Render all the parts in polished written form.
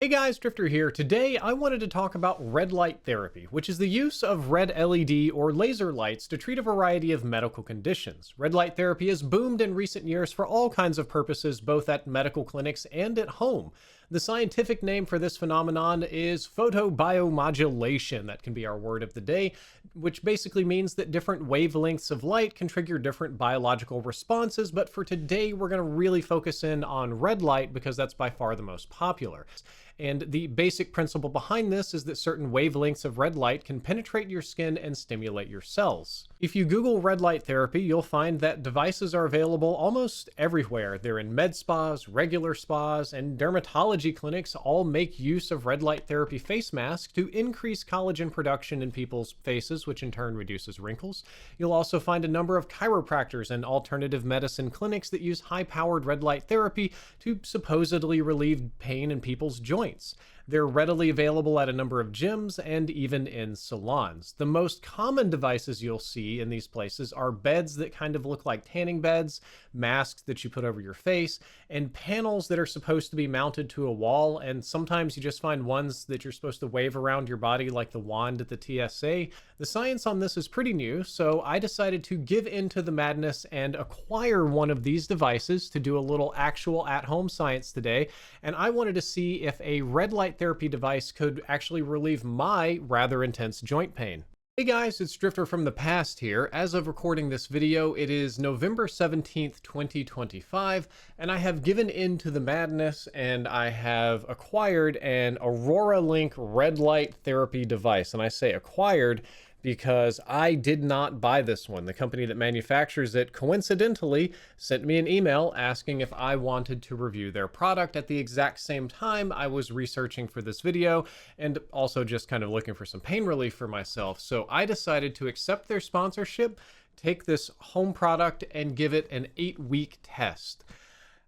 Hey guys, Drifter here. Today I wanted to talk about red light therapy, which is the use of red LED or laser lights to treat a variety of medical conditions. Red light therapy has boomed in recent years for all kinds of purposes, both at medical clinics and at home. The scientific name for this phenomenon is photobiomodulation. That can be our word of the day, which basically means that different wavelengths of light can trigger different biological responses. But for today, we're going to really focus in on red light because that's by far the most popular. And the basic principle behind this is that certain wavelengths of red light can penetrate your skin and stimulate your cells. If you Google red light therapy, you'll find that devices are available almost everywhere. They're in med spas, regular spas, and dermatology clinics all make use of red light therapy face masks to increase collagen production in people's faces, which in turn reduces wrinkles. You'll also find a number of chiropractors and alternative medicine clinics that use high-powered red light therapy to supposedly relieve pain in people's joints. They're readily available at a number of gyms and even in salons. The most common devices you'll see in these places are beds that kind of look like tanning beds, masks that you put over your face, and panels that are supposed to be mounted to a wall. And sometimes you just find ones that you're supposed to wave around your body like the wand at the TSA. The science on this is pretty new, so I decided to give in to the madness and acquire one of these devices to do a little actual at-home science today. And I wanted to see if a red light therapy device could actually relieve my rather intense joint pain. Hey guys, it's Drifter from the past here. As of recording this video, it is November 17th, 2025, and I have given in to the madness and I have acquired an Aurora Link red light therapy device. And I say acquired because I did not buy this one. The company that manufactures it coincidentally sent me an email asking if I wanted to review their product at the exact same time I was researching for this video and also just kind of looking for some pain relief for myself. So I decided to accept their sponsorship, take this home product, and give it an 8-week test.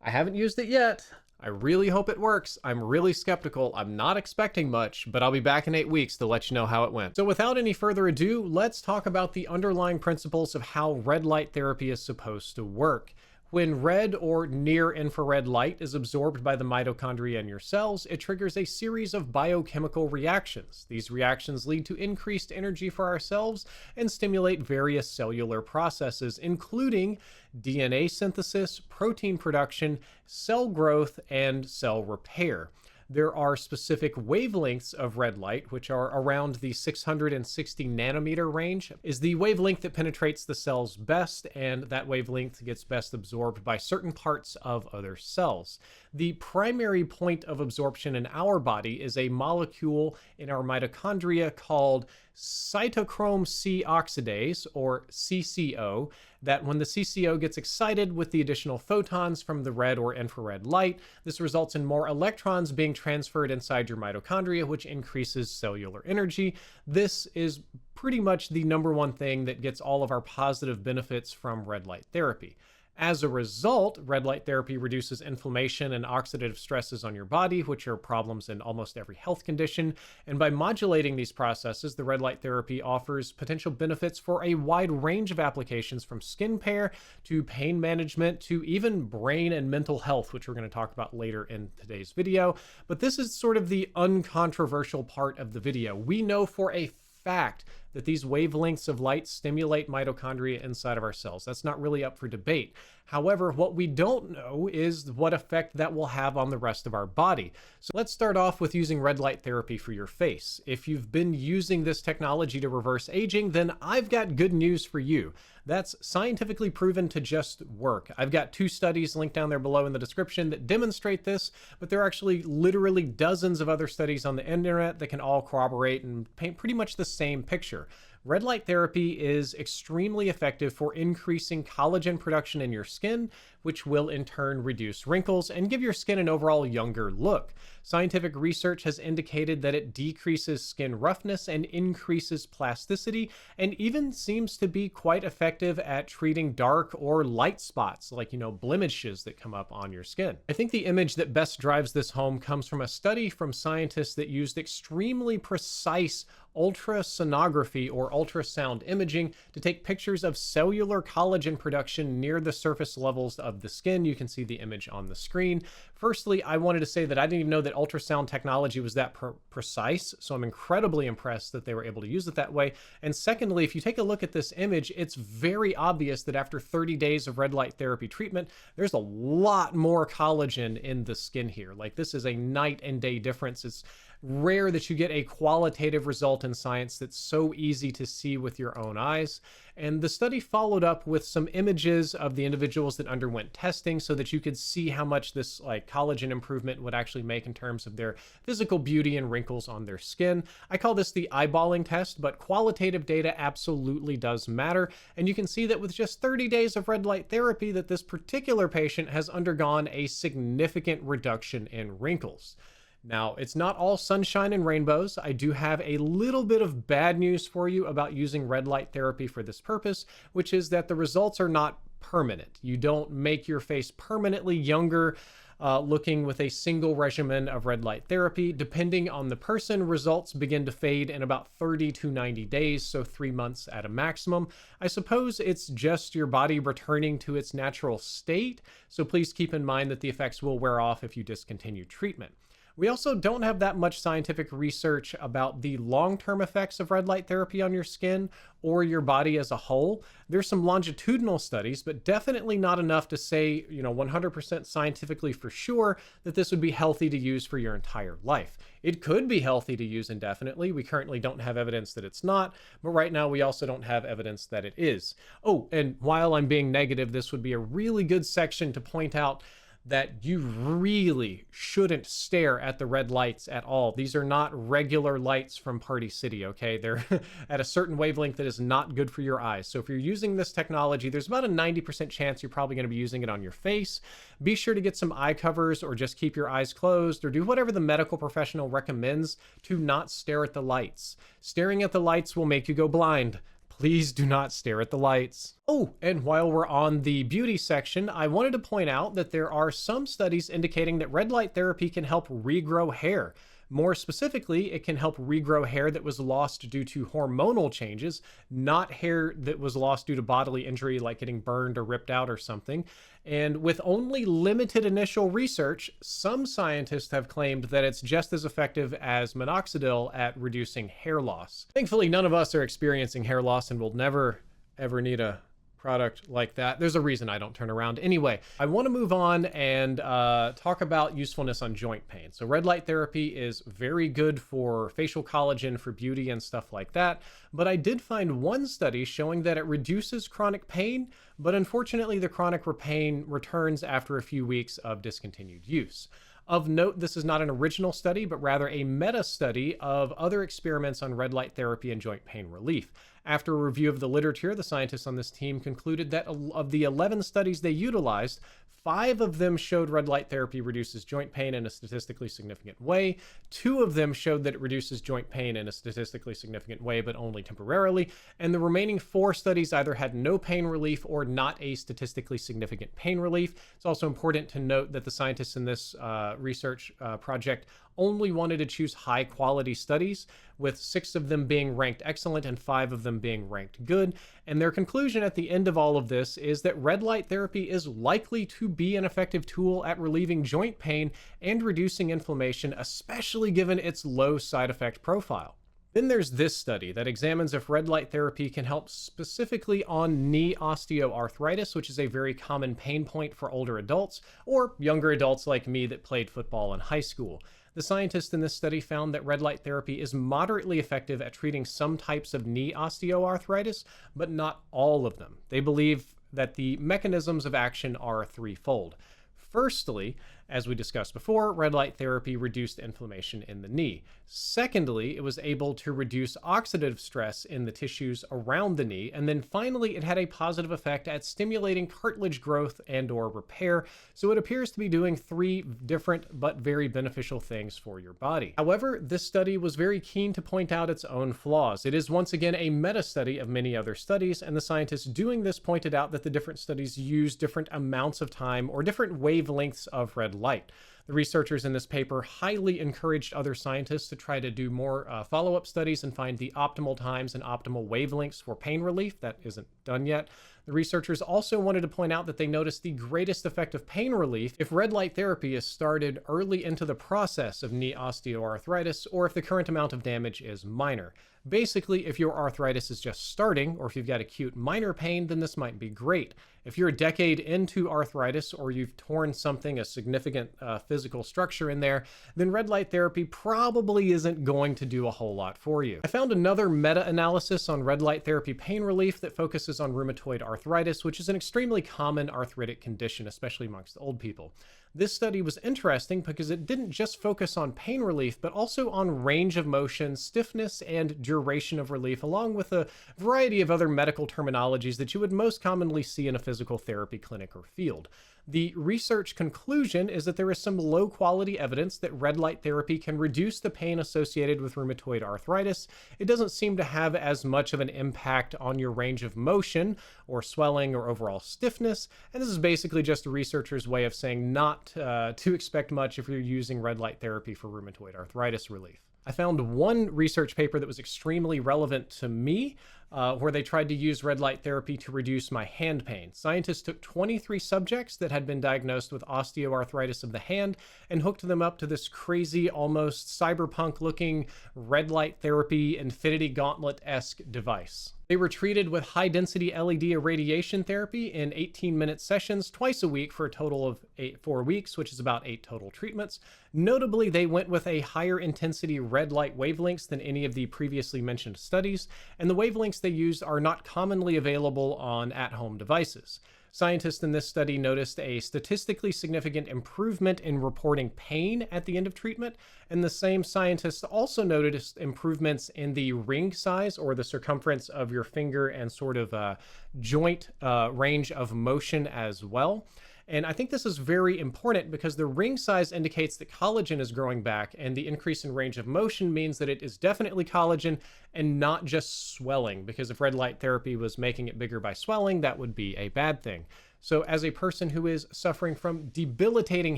I haven't used it yet. I really hope it works. I'm really skeptical. I'm not expecting much, but I'll be back in 8 weeks to let you know how it went. So without any further ado, let's talk about the underlying principles of how red light therapy is supposed to work. When red or near infrared light is absorbed by the mitochondria in your cells, it triggers a series of biochemical reactions. These reactions lead to increased energy for our cells and stimulate various cellular processes, including DNA synthesis, protein production, cell growth, and cell repair. There are specific wavelengths of red light, which are around the 660 nanometer range, is the wavelength that penetrates the cells best, and that wavelength gets best absorbed by certain parts of other cells. The primary point of absorption in our body is a molecule in our mitochondria called cytochrome C oxidase, or CCO, that when the CCO gets excited with the additional photons from the red or infrared light, this results in more electrons being transferred inside your mitochondria, which increases cellular energy. This is pretty much the number one thing that gets all of our positive benefits from red light therapy. As a result, red light therapy reduces inflammation and oxidative stresses on your body, which are problems in almost every health condition. And by modulating these processes, the red light therapy offers potential benefits for a wide range of applications, from skin care to pain management to even brain and mental health, which we're going to talk about later in today's video. But this is sort of the uncontroversial part of the video. We know for a fact that these wavelengths of light stimulate mitochondria inside of our cells. That's not really up for debate. However, what we don't know is what effect that will have on the rest of our body. So let's start off with using red light therapy for your face. If you've been using this technology to reverse aging, then I've got good news for you. That's scientifically proven to just work. I've got 2 studies linked down there below in the description that demonstrate this, but there are actually literally dozens of other studies on the internet that can all corroborate and paint pretty much the same picture. Red light therapy is extremely effective for increasing collagen production in your skin, which will in turn reduce wrinkles and give your skin an overall younger look. Scientific research has indicated that it decreases skin roughness and increases plasticity, and even seems to be quite effective at treating dark or light spots, like, blemishes that come up on your skin. I think the image that best drives this home comes from a study from scientists that used extremely precise ultrasonography or ultrasound imaging to take pictures of cellular collagen production near the surface levels of the skin. You can see the image on the screen Firstly, I wanted to say that I didn't even know that ultrasound technology was that precise, so I'm incredibly impressed that they were able to use it that way. And secondly, if you take a look at this image, it's very obvious that after 30 days of red light therapy treatment, there's a lot more collagen in the skin here. Like, this is a night and day difference. It's rare that you get a qualitative result in science that's so easy to see with your own eyes. And the study followed up with some images of the individuals that underwent testing so that you could see how much this collagen improvement would actually make in terms of their physical beauty and wrinkles on their skin. I call this the eyeballing test, but qualitative data absolutely does matter. And you can see that with just 30 days of red light therapy that this particular patient has undergone a significant reduction in wrinkles. Now, it's not all sunshine and rainbows. I do have a little bit of bad news for you about using red light therapy for this purpose, which is that the results are not permanent. You don't make your face permanently younger looking with a single regimen of red light therapy. Depending on the person, results begin to fade in about 30 to 90 days, so 3 months at a maximum. I suppose it's just your body returning to its natural state, so please keep in mind that the effects will wear off if you discontinue treatment. We also don't have that much scientific research about the long-term effects of red light therapy on your skin or your body as a whole. There's some longitudinal studies, but definitely not enough to say, 100% scientifically for sure that this would be healthy to use for your entire life. It could be healthy to use indefinitely. We currently don't have evidence that it's not, but right now we also don't have evidence that it is. Oh, and while I'm being negative, this would be a really good section to point out that you really shouldn't stare at the red lights at all. These are not regular lights from Party City, okay? They're at a certain wavelength that is not good for your eyes. So if you're using this technology, there's about a 90% chance you're probably going to be using it on your face. Be sure to get some eye covers or just keep your eyes closed or do whatever the medical professional recommends to not stare at the lights. Staring at the lights will make you go blind. Please do not stare at the lights. Oh, and while we're on the beauty section, I wanted to point out that there are some studies indicating that red light therapy can help regrow hair. More specifically, it can help regrow hair that was lost due to hormonal changes, not hair that was lost due to bodily injury like getting burned or ripped out or something. And with only limited initial research, some scientists have claimed that it's just as effective as minoxidil at reducing hair loss. Thankfully, none of us are experiencing hair loss and will never, ever need a product like that. There's a reason I don't turn around. Anyway, I want to move on and talk about usefulness on joint pain. So red light therapy is very good for facial collagen, for beauty and stuff like that. But I did find one study showing that it reduces chronic pain, but unfortunately the chronic pain returns after a few weeks of discontinued use. Of note, this is not an original study, but rather a meta-study of other experiments on red light therapy and joint pain relief. After a review of the literature, the scientists on this team concluded that of the 11 studies they utilized, 5 of them showed red light therapy reduces joint pain in a statistically significant way. 2 of them showed that it reduces joint pain in a statistically significant way, but only temporarily. And the remaining 4 studies either had no pain relief or not a statistically significant pain relief. It's also important to note that the scientists in this research project only wanted to choose high quality studies, with 6 of them being ranked excellent and 5 of them being ranked good. And their conclusion at the end of all of this is that red light therapy is likely to be an effective tool at relieving joint pain and reducing inflammation, especially given its low side effect profile. Then there's this study that examines if red light therapy can help specifically on knee osteoarthritis, which is a very common pain point for older adults or younger adults like me that played football in high school. The scientists in this study found that red light therapy is moderately effective at treating some types of knee osteoarthritis, but not all of them. They believe that the mechanisms of action are threefold. Firstly, as we discussed before, red light therapy reduced inflammation in the knee. Secondly, it was able to reduce oxidative stress in the tissues around the knee. And then finally, it had a positive effect at stimulating cartilage growth and/or repair. So it appears to be doing 3 different but very beneficial things for your body. However, this study was very keen to point out its own flaws. It is once again a meta-study of many other studies, and the scientists doing this pointed out that the different studies use different amounts of time or different wavelengths of red light. The researchers in this paper highly encouraged other scientists to try to do more follow-up studies and find the optimal times and optimal wavelengths for pain relief. That isn't done yet. The researchers also wanted to point out that they noticed the greatest effect of pain relief if red light therapy is started early into the process of knee osteoarthritis, or if the current amount of damage is minor. Basically, if your arthritis is just starting, or if you've got acute minor pain, then this might be great. If you're a decade into arthritis, or you've torn something, a significant physical structure in there, then red light therapy probably isn't going to do a whole lot for you. I found another meta-analysis on red light therapy pain relief that focuses on rheumatoid arthritis, which is an extremely common arthritic condition, especially amongst old people. This study was interesting because it didn't just focus on pain relief, but also on range of motion, stiffness, and duration of relief, along with a variety of other medical terminologies that you would most commonly see in a physical therapy clinic or field. The research conclusion is that there is some low-quality evidence that red light therapy can reduce the pain associated with rheumatoid arthritis. It doesn't seem to have as much of an impact on your range of motion or swelling or overall stiffness, and this is basically just a researcher's way of saying not to expect much if you're using red light therapy for rheumatoid arthritis relief. I found one research paper that was extremely relevant to me, where they tried to use red light therapy to reduce my hand pain. Scientists took 23 subjects that had been diagnosed with osteoarthritis of the hand and hooked them up to this crazy, almost cyberpunk-looking red light therapy Infinity Gauntlet-esque device. They were treated with high-density LED irradiation therapy in 18-minute sessions twice a week for a total of 4 weeks, which is about 8 total treatments. Notably, they went with a higher intensity red light wavelengths than any of the previously mentioned studies, and the wavelengths they used are not commonly available on at-home devices. Scientists in this study noticed a statistically significant improvement in reporting pain at the end of treatment, and the same scientists also noticed improvements in the ring size, or the circumference of your finger, and sort of joint range of motion as well. And I think this is very important because the ring size indicates that collagen is growing back, and the increase in range of motion means that it is definitely collagen and not just swelling, because if red light therapy was making it bigger by swelling, that would be a bad thing. So as a person who is suffering from debilitating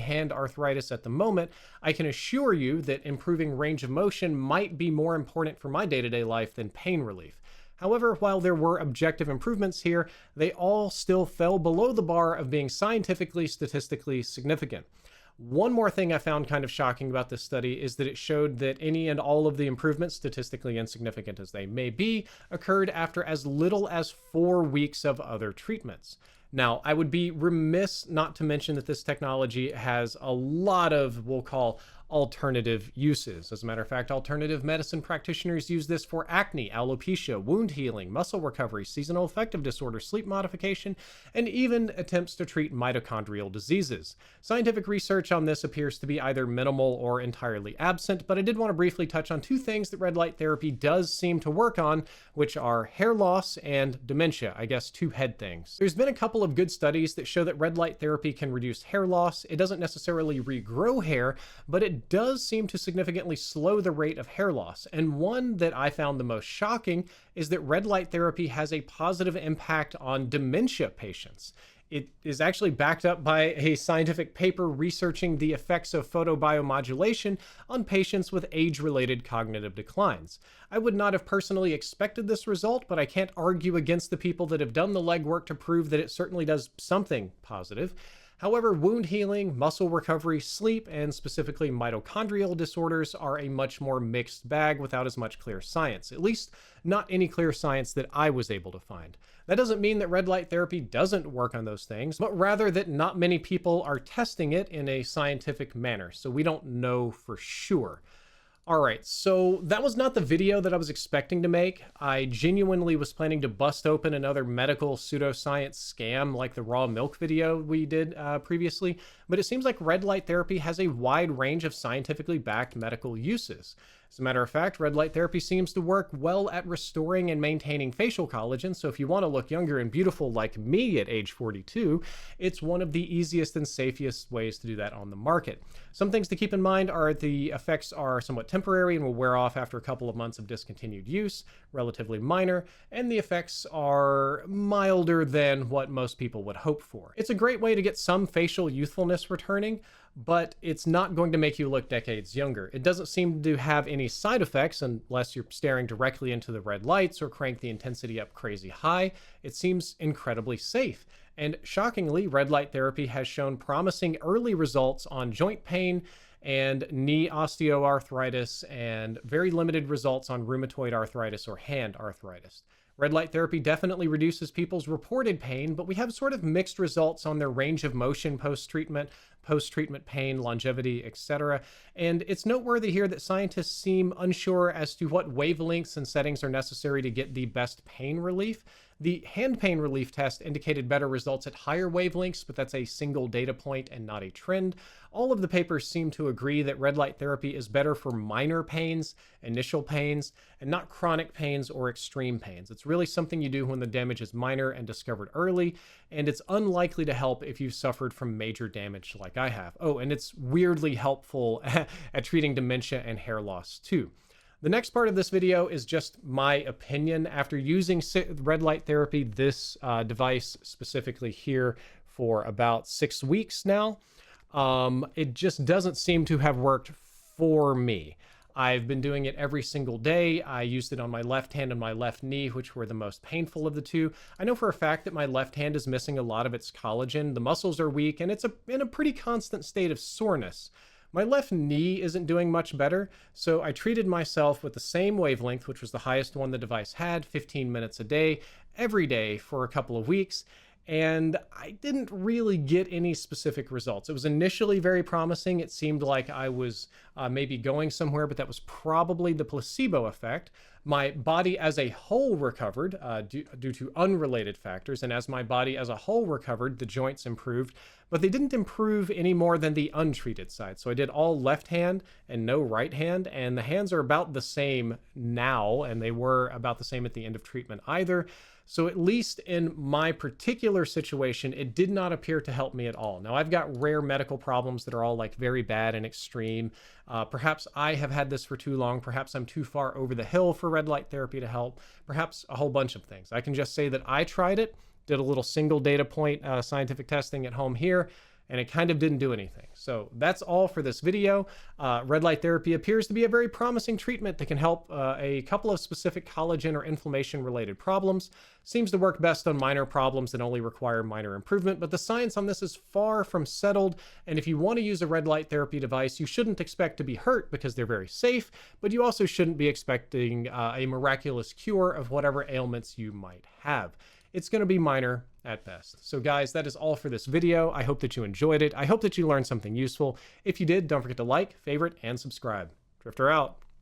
hand arthritis at the moment, I can assure you that improving range of motion might be more important for my day-to-day life than pain relief. However, while there were objective improvements here, they all still fell below the bar of being scientifically, statistically significant. One more thing I found kind of shocking about this study is that it showed that any and all of the improvements, statistically insignificant as they may be, occurred after as little as 4 weeks of other treatments. Now, I would be remiss not to mention that this technology has a lot of, we'll call, alternative uses. As a matter of fact, alternative medicine practitioners use this for acne, alopecia, wound healing, muscle recovery, seasonal affective disorder, sleep modification, and even attempts to treat mitochondrial diseases. Scientific research on this appears to be either minimal or entirely absent, but I did want to briefly touch on 2 things that red light therapy does seem to work on, which are hair loss and dementia, I guess 2 head things. There's been a couple of good studies that show that red light therapy can reduce hair loss. It doesn't necessarily regrow hair, but it does seem to significantly slow the rate of hair loss. And one that I found the most shocking is that red light therapy has a positive impact on dementia patients. It is actually backed up by a scientific paper researching the effects of photobiomodulation on patients with age-related cognitive declines. I would not have personally expected this result, but I can't argue against the people that have done the legwork to prove that it certainly does something positive. However, wound healing, muscle recovery, sleep, and specifically mitochondrial disorders are a much more mixed bag without as much clear science, at least not any clear science that I was able to find. That doesn't mean that red light therapy doesn't work on those things, but rather that not many people are testing it in a scientific manner, so we don't know for sure. Alright, so that was not the video that I was expecting to make. I genuinely was planning to bust open another medical pseudoscience scam like the raw milk video we did previously, but it seems like red light therapy has a wide range of scientifically backed medical uses. As a matter of fact, red light therapy seems to work well at restoring and maintaining facial collagen, so if you want to look younger and beautiful like me at age 42, it's one of the easiest and safest ways to do that on the market. Some things to keep in mind are the effects are somewhat temporary and will wear off after a couple of months of discontinued use, relatively minor, and the effects are milder than what most people would hope for. It's a great way to get some facial youthfulness returning, but it's not going to make you look decades younger. It doesn't seem to have any side effects unless you're staring directly into the red lights or crank the intensity up crazy high. It seems incredibly safe. And shockingly, red light therapy has shown promising early results on joint pain and knee osteoarthritis, and very limited results on rheumatoid arthritis or hand arthritis. Red light therapy definitely reduces people's reported pain, but we have sort of mixed results on their range of motion post-treatment pain, longevity, etc. And it's noteworthy here that scientists seem unsure as to what wavelengths and settings are necessary to get the best pain relief. The hand pain relief test indicated better results at higher wavelengths, but that's a single data point and not a trend. All of the papers seem to agree that red light therapy is better for minor pains, initial pains, and not chronic pains or extreme pains. It's really something you do when the damage is minor and discovered early, and it's unlikely to help if you've suffered from major damage like I have. Oh, and it's weirdly helpful at treating dementia and hair loss too. The next part of this video is just my opinion. After using red light therapy, this device specifically here, for about 6 weeks now, it just doesn't seem to have worked for me. I've been doing it every single day. I used it on my left hand and my left knee, which were the most painful of the two. I know for a fact that my left hand is missing a lot of its collagen. The muscles are weak, and it's in a pretty constant state of soreness. My left knee isn't doing much better, so I treated myself with the same wavelength, which was the highest one the device had, 15 minutes a day, every day for a couple of weeks, and I didn't really get any specific results. It was initially very promising. It seemed like I was maybe going somewhere, but that was probably the placebo effect. My body as a whole recovered due to unrelated factors, and as my body as a whole recovered, the joints improved, but they didn't improve any more than the untreated side. So I did all left hand and no right hand, and the hands are about the same now, and they were about the same at the end of treatment either. So at least in my particular situation, it did not appear to help me at all. Now, I've got rare medical problems that are all like very bad and extreme. Perhaps I have had this for too long. Perhaps I'm too far over the hill for red light therapy to help. Perhaps a whole bunch of things. I can just say that I tried it, did a little single data point scientific testing at home here, and it kind of didn't do anything. So that's all for this video. Red light therapy appears to be a very promising treatment that can help a couple of specific collagen or inflammation related problems. Seems to work best on minor problems that only require minor improvement, but the science on this is far from settled. And if you want to use a red light therapy device, you shouldn't expect to be hurt because they're very safe, but you also shouldn't be expecting a miraculous cure of whatever ailments you might have. It's going to be minor at best. So guys, that is all for this video. I hope that you enjoyed it. I hope that you learned something useful. If you did, don't forget to like, favorite, and subscribe. Drifter out.